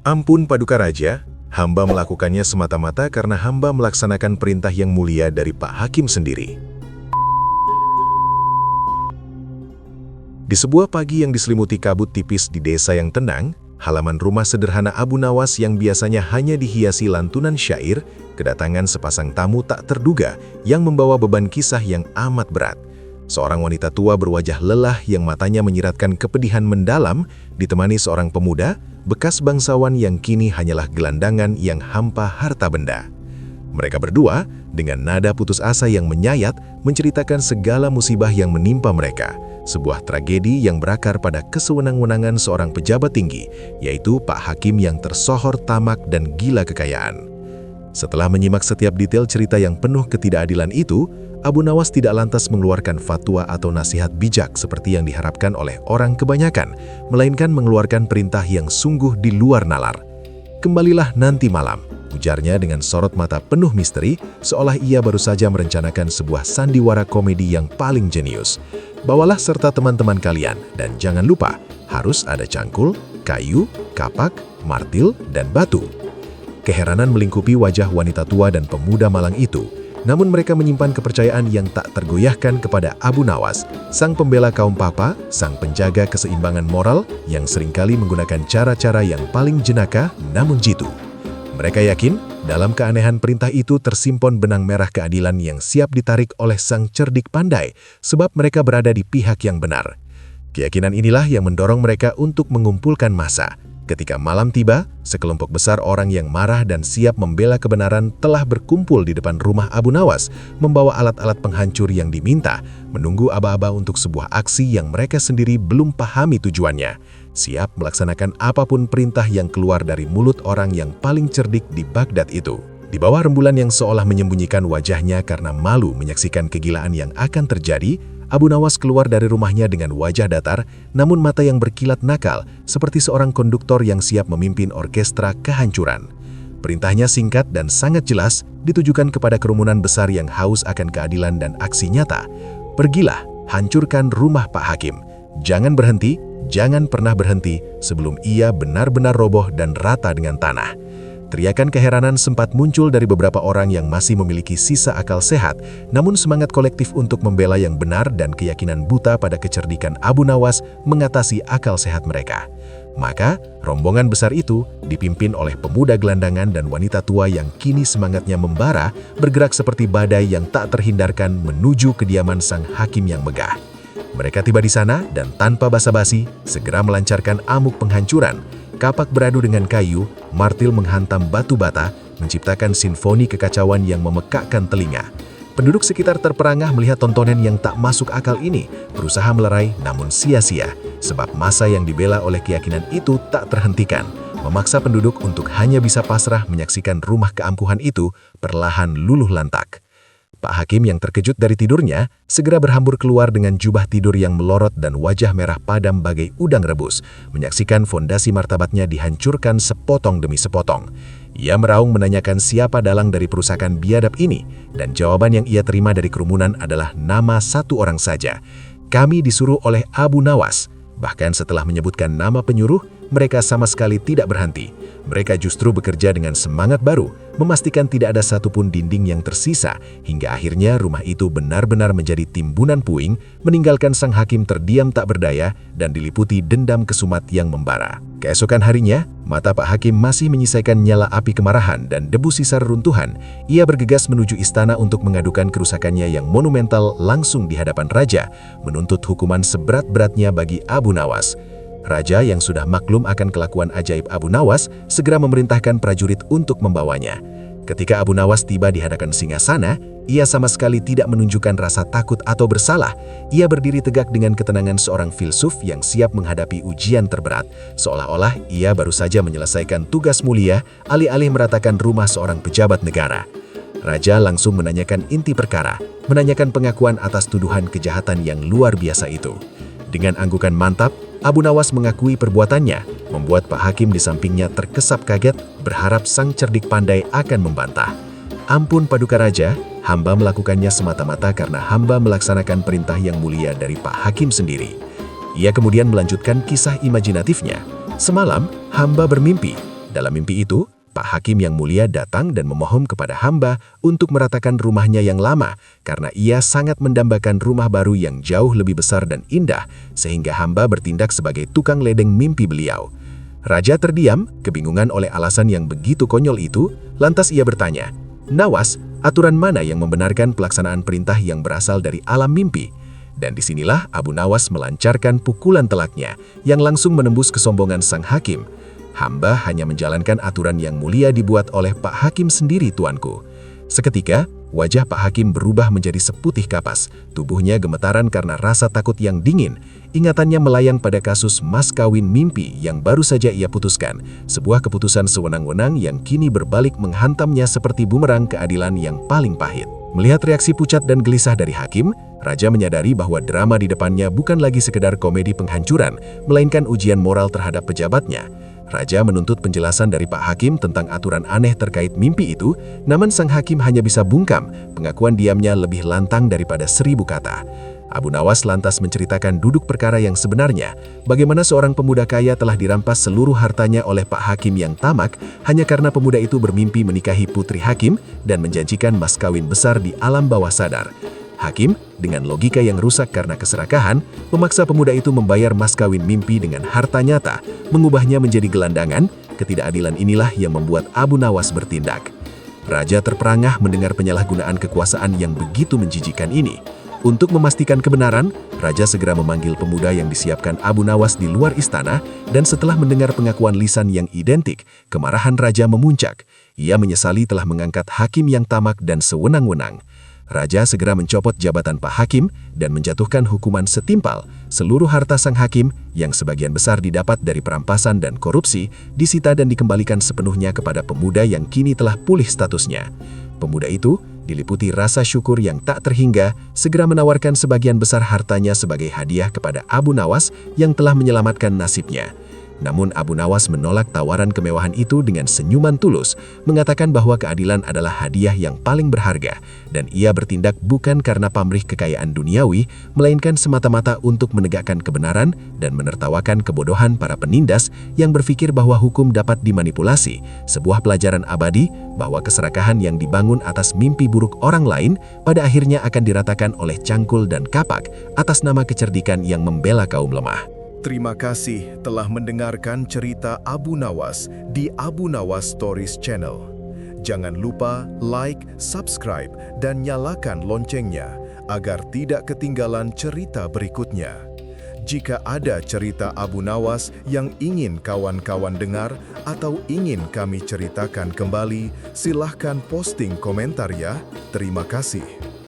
Ampun Paduka Raja, hamba melakukannya semata-mata karena hamba melaksanakan perintah yang mulia dari Pak Hakim sendiri. Di sebuah pagi yang diselimuti kabut tipis di desa yang tenang, halaman rumah sederhana Abu Nawas yang biasanya hanya dihiasi lantunan syair, kedatangan sepasang tamu tak terduga yang membawa beban kisah yang amat berat. Seorang wanita tua berwajah lelah yang matanya menyiratkan kepedihan mendalam, ditemani seorang pemuda, bekas bangsawan yang kini hanyalah gelandangan yang hampa harta benda. Mereka berdua, dengan nada putus asa yang menyayat, menceritakan segala musibah yang menimpa mereka. Sebuah tragedi yang berakar pada kesewenang-wenangan seorang pejabat tinggi, yaitu Pak Hakim yang tersohor tamak dan gila kekayaan. Setelah menyimak setiap detail cerita yang penuh ketidakadilan itu, Abu Nawas tidak lantas mengeluarkan fatwa atau nasihat bijak seperti yang diharapkan oleh orang kebanyakan, melainkan mengeluarkan perintah yang sungguh di luar nalar. "Kembalilah nanti malam," ujarnya dengan sorot mata penuh misteri, seolah ia baru saja merencanakan sebuah sandiwara komedi yang paling jenius. "Bawalah serta teman-teman kalian, dan jangan lupa, harus ada cangkul, kayu, kapak, martil, dan batu." Keheranan melingkupi wajah wanita tua dan pemuda malang itu, namun mereka menyimpan kepercayaan yang tak tergoyahkan kepada Abu Nawas, sang pembela kaum papa, sang penjaga keseimbangan moral yang seringkali menggunakan cara-cara yang paling jenaka namun jitu. Mereka yakin, dalam keanehan perintah itu tersimpan benang merah keadilan yang siap ditarik oleh sang cerdik pandai, sebab mereka berada di pihak yang benar. Keyakinan inilah yang mendorong mereka untuk mengumpulkan massa. Ketika malam tiba, sekelompok besar orang yang marah dan siap membela kebenaran telah berkumpul di depan rumah Abu Nawas, membawa alat-alat penghancur yang diminta, menunggu aba-aba untuk sebuah aksi yang mereka sendiri belum pahami tujuannya, siap melaksanakan apapun perintah yang keluar dari mulut orang yang paling cerdik di Baghdad itu. Di bawah rembulan yang seolah menyembunyikan wajahnya karena malu menyaksikan kegilaan yang akan terjadi, Abu Nawas keluar dari rumahnya dengan wajah datar, namun mata yang berkilat nakal, seperti seorang konduktor yang siap memimpin orkestra kehancuran. Perintahnya singkat dan sangat jelas, ditujukan kepada kerumunan besar yang haus akan keadilan dan aksi nyata. "Pergilah, hancurkan rumah Pak Hakim. Jangan berhenti, jangan pernah berhenti, sebelum ia benar-benar roboh dan rata dengan tanah." Teriakan keheranan sempat muncul dari beberapa orang yang masih memiliki sisa akal sehat, namun semangat kolektif untuk membela yang benar dan keyakinan buta pada kecerdikan Abu Nawas mengatasi akal sehat mereka. Maka, rombongan besar itu, dipimpin oleh pemuda gelandangan dan wanita tua yang kini semangatnya membara, bergerak seperti badai yang tak terhindarkan menuju kediaman sang hakim yang megah. Mereka tiba di sana dan tanpa basa-basi, segera melancarkan amuk penghancuran. Kapak beradu dengan kayu, martil menghantam batu bata, menciptakan simfoni kekacauan yang memekakkan telinga. Penduduk sekitar terperangah melihat tontonan yang tak masuk akal ini, berusaha melerai namun sia-sia, sebab massa yang dibela oleh keyakinan itu tak terhentikan, memaksa penduduk untuk hanya bisa pasrah menyaksikan rumah keampuhan itu perlahan luluh lantak. Pak Hakim yang terkejut dari tidurnya, segera berhambur keluar dengan jubah tidur yang melorot dan wajah merah padam bagai udang rebus, menyaksikan fondasi martabatnya dihancurkan sepotong demi sepotong. Ia meraung menanyakan siapa dalang dari perusakan biadab ini, dan jawaban yang ia terima dari kerumunan adalah nama satu orang saja. "Kami disuruh oleh Abu Nawas." Bahkan setelah menyebutkan nama penyuruh, mereka sama sekali tidak berhenti. Mereka justru bekerja dengan semangat baru, memastikan tidak ada satupun dinding yang tersisa, hingga akhirnya rumah itu benar-benar menjadi timbunan puing, meninggalkan sang hakim terdiam tak berdaya dan diliputi dendam kesumat yang membara. Keesokan harinya, mata Pak Hakim masih menyisaikan nyala api kemarahan dan debu sisa reruntuhan. Ia bergegas menuju istana untuk mengadukan kerusakannya yang monumental langsung di hadapan raja, menuntut hukuman seberat-beratnya bagi Abu Nawas. Raja yang sudah maklum akan kelakuan ajaib Abu Nawas segera memerintahkan prajurit untuk membawanya. Ketika Abu Nawas tiba di hadapan singgasana, ia sama sekali tidak menunjukkan rasa takut atau bersalah. Ia berdiri tegak dengan ketenangan seorang filsuf yang siap menghadapi ujian terberat, seolah-olah ia baru saja menyelesaikan tugas mulia, alih-alih meratakan rumah seorang pejabat negara. Raja langsung menanyakan inti perkara, menanyakan pengakuan atas tuduhan kejahatan yang luar biasa itu. Dengan anggukan mantap, Abu Nawas mengakui perbuatannya, membuat Pak Hakim di sampingnya terkesap kaget, berharap sang cerdik pandai akan membantah. "Ampun Paduka Raja, hamba melakukannya semata-mata karena hamba melaksanakan perintah yang mulia dari Pak Hakim sendiri." Ia kemudian melanjutkan kisah imajinatifnya. "Semalam, hamba bermimpi Dalam mimpi itu, Pak Hakim yang mulia datang dan memohon kepada hamba untuk meratakan rumahnya yang lama karena ia sangat mendambakan rumah baru yang jauh lebih besar dan indah sehingga hamba bertindak sebagai tukang ledeng mimpi beliau. Raja terdiam, kebingungan oleh alasan yang begitu konyol itu, lantas ia bertanya, "Nawas, aturan mana yang membenarkan pelaksanaan perintah yang berasal dari alam mimpi?" Dan disinilah Abu Nawas melancarkan pukulan telaknya yang langsung menembus kesombongan sang hakim. "Hamba hanya menjalankan aturan yang mulia dibuat oleh Pak Hakim sendiri, tuanku." Seketika, wajah Pak Hakim berubah menjadi seputih kapas. Tubuhnya gemetaran karena rasa takut yang dingin. Ingatannya melayang pada kasus mas kawin mimpi yang baru saja ia putuskan. Sebuah keputusan sewenang-wenang yang kini berbalik menghantamnya seperti bumerang keadilan yang paling pahit. Melihat reaksi pucat dan gelisah dari Hakim, Raja menyadari bahwa drama di depannya bukan lagi sekedar komedi penghancuran, melainkan ujian moral terhadap pejabatnya. Raja menuntut penjelasan dari Pak Hakim tentang aturan aneh terkait mimpi itu, namun sang hakim hanya bisa bungkam, pengakuan diamnya lebih lantang daripada 1000 kata. Abu Nawas lantas menceritakan duduk perkara yang sebenarnya, bagaimana seorang pemuda kaya telah dirampas seluruh hartanya oleh Pak Hakim yang tamak, hanya karena pemuda itu bermimpi menikahi putri Hakim dan menjanjikan mas kawin besar di alam bawah sadar. Hakim, dengan logika yang rusak karena keserakahan, memaksa pemuda itu membayar mas kawin mimpi dengan harta nyata, mengubahnya menjadi gelandangan. Ketidakadilan inilah yang membuat Abu Nawas bertindak. Raja terperangah mendengar penyalahgunaan kekuasaan yang begitu menjijikan ini. Untuk memastikan kebenaran, Raja segera memanggil pemuda yang disiapkan Abu Nawas di luar istana, dan setelah mendengar pengakuan lisan yang identik, kemarahan Raja memuncak. Ia menyesali telah mengangkat hakim yang tamak dan sewenang-wenang. Raja segera mencopot jabatan Pak Hakim dan menjatuhkan hukuman setimpal. Seluruh harta sang hakim, yang sebagian besar didapat dari perampasan dan korupsi, disita dan dikembalikan sepenuhnya kepada pemuda yang kini telah pulih statusnya. Pemuda itu, diliputi rasa syukur yang tak terhingga, segera menawarkan sebagian besar hartanya sebagai hadiah kepada Abu Nawas yang telah menyelamatkan nasibnya. Namun Abu Nawas menolak tawaran kemewahan itu dengan senyuman tulus, mengatakan bahwa keadilan adalah hadiah yang paling berharga, dan ia bertindak bukan karena pamrih kekayaan duniawi, melainkan semata-mata untuk menegakkan kebenaran dan menertawakan kebodohan para penindas yang berpikir bahwa hukum dapat dimanipulasi, sebuah pelajaran abadi bahwa keserakahan yang dibangun atas mimpi buruk orang lain pada akhirnya akan diratakan oleh cangkul dan kapak atas nama kecerdikan yang membela kaum lemah. Terima kasih telah mendengarkan cerita Abu Nawas di Abu Nawas Stories Channel. Jangan lupa like, subscribe, dan nyalakan loncengnya agar tidak ketinggalan cerita berikutnya. Jika ada cerita Abu Nawas yang ingin kawan-kawan dengar atau ingin kami ceritakan kembali, silahkan posting komentar ya. Terima kasih.